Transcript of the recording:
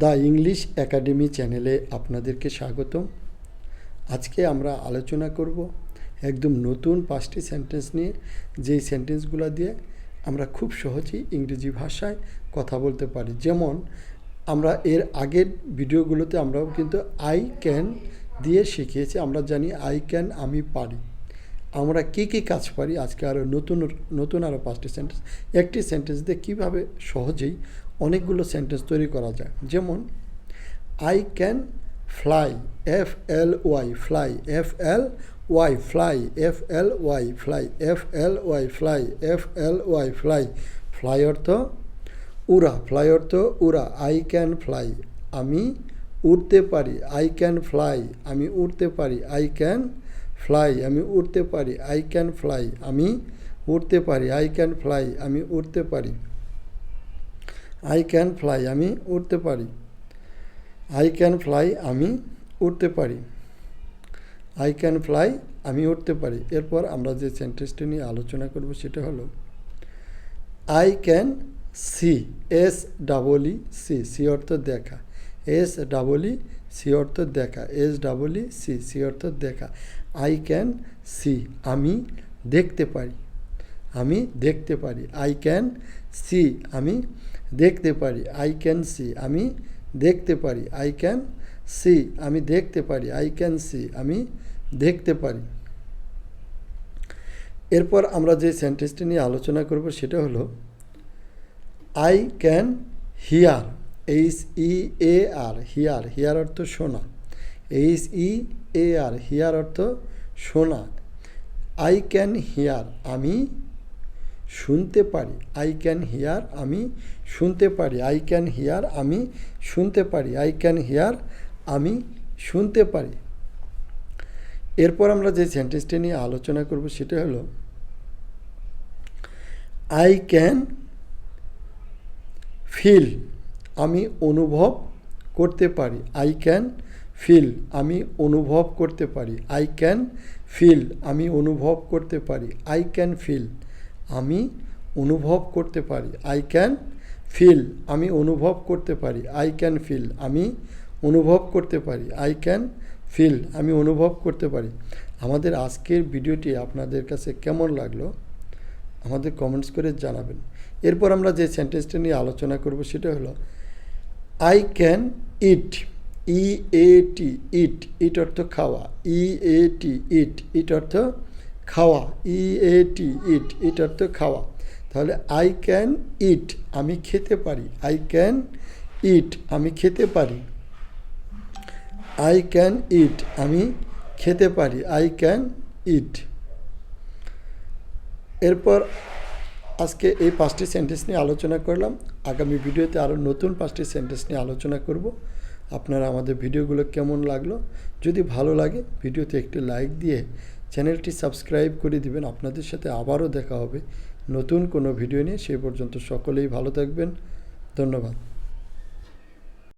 The English academy চ্যানেলে আপনাদেরকে স্বাগতম। আজকে আমরা আলোচনা করব একদম নতুন 5টি সেন্টেন্স নিয়ে, যেই সেন্টেন্সগুলো দিয়ে আমরা খুব সহজেই ইংরেজি ভাষায় কথা বলতে পারি। যেমন আমরা এর আগের ভিডিওগুলোতে আমরাও কিন্তু আই ক্যান দিয়ে শিখিয়েছি। আমরা জানি আই ক্যান, আমি পারি। আমরা কী কী কাজ পারি, আজকে আরও নতুন আরও 5টি সেন্টেন্স, একটি সেন্টেন্স দিয়ে কীভাবে সহজেই অনেকগুলো সেন্টেন্স তৈরি করা যায়। যেমন I can fly, FLY fly, FLY fly, FLY fly, FLY fly, FLY fly. Fly অর্থ উড়া, ফ্লাই অর্থ উড়া। আই ক্যান ফ্লাই, আমি উড়তে পারি। আই ক্যান ফ্লাই, আমি উড়তে পারি। আই ক্যান ফ্লাই, আমি উড়তে পারি। আই ক্যান ফ্লাই, আমি উড়তে পারি। আই ক্যান ফ্লাই, আমি উড়তে পারি। আই ক্যান ফ্লাই, আমি উড়তে পারি। আই ক্যান ফ্লাই, আমি উড়তে পারি। আই ক্যান ফ্লাই, আমি উড়তে পারি। এরপর আমরা যে সেন্টেন্সটি নিয়ে আলোচনা করব সেটা হলো I can see, SEE, see অর্থ দেখা। SEE অর্থ দেখা। SEE অর্থ দেখা। আই ক্যান সি, আমি দেখতে পারি। আমি দেখতে পারি। আই ক্যান সি, আমি দেখতে পারি। আই ক্যান সি, আমি দেখতে পারি। আই ক্যান সি, আমি দেখতে পারি। আই ক্যান সি, আমি দেখতে পারি। এরপর আমরা যে সেন্টেন্সটি নিয়ে আলোচনা করব সেটা হলো I can here, HEAR, here. Here অর্থ শোনা। HEAR, হিয়ার অর্থ শোনা। আই ক্যান হিয়ার, আমি শুনতে পারি। আই ক্যান হিয়ার, আমি শুনতে পারি। আই ক্যান হিয়ার, আমি শুনতে পারি। আই ক্যান হিয়ার, আমি শুনতে পারি। এরপর আমরা যে সেন্টেন্সটি নিয়ে আলোচনা করব সেটা হলো আই ক্যান ফিল, আমি অনুভব করতে পারি। আই ক্যান ফিল, আমি অনুভব করতে পারি। আই ক্যান ফিল, আমি অনুভব করতে পারি। আই ক্যান ফিল, আমি অনুভব করতে পারি। আই ক্যান ফিল, আমি অনুভব করতে পারি। আই ক্যান ফিল, আমি অনুভব করতে পারি। আই ক্যান ফিল, আমি অনুভব করতে পারি। আমাদের আজকের ভিডিওটি আপনাদের কাছে কেমন লাগলো আমাদের কমেন্টস করে জানাবেন। এরপর আমরা যে সেন্টেন্সটা নিয়ে আলোচনা করব সেটা হলো আই ক্যান ইট, EAT, ইট। ইট অর্থ খাওয়া। EAT, ইট। ইট অর্থ খাওয়া। EAT, ইট। ইট অর্থ খাওয়া। তাহলে আই ক্যান ইট, আমি খেতে পারি। আই ক্যান ইট, আমি খেতে পারি। আই ক্যান ইট, আমি খেতে পারি। আই ক্যান ইট। এরপর আজকে এই 5টি সেন্টেন্স নিয়ে আলোচনা করলাম। আগামী ভিডিওতে আরও নতুন 5টি সেন্টেন্স নিয়ে আলোচনা করব। আপনারা আমাদের ভিডিওগুলো কেমন লাগলো, যদি ভালো লাগে ভিডিওতে একটি লাইক দিয়ে চ্যানেলটি সাবস্ক্রাইব করে দিবেন। আপনাদের সাথে আবারও দেখা হবে নতুন কোনো ভিডিও নিয়ে। সেই পর্যন্ত সকলেই ভালো থাকবেন। ধন্যবাদ।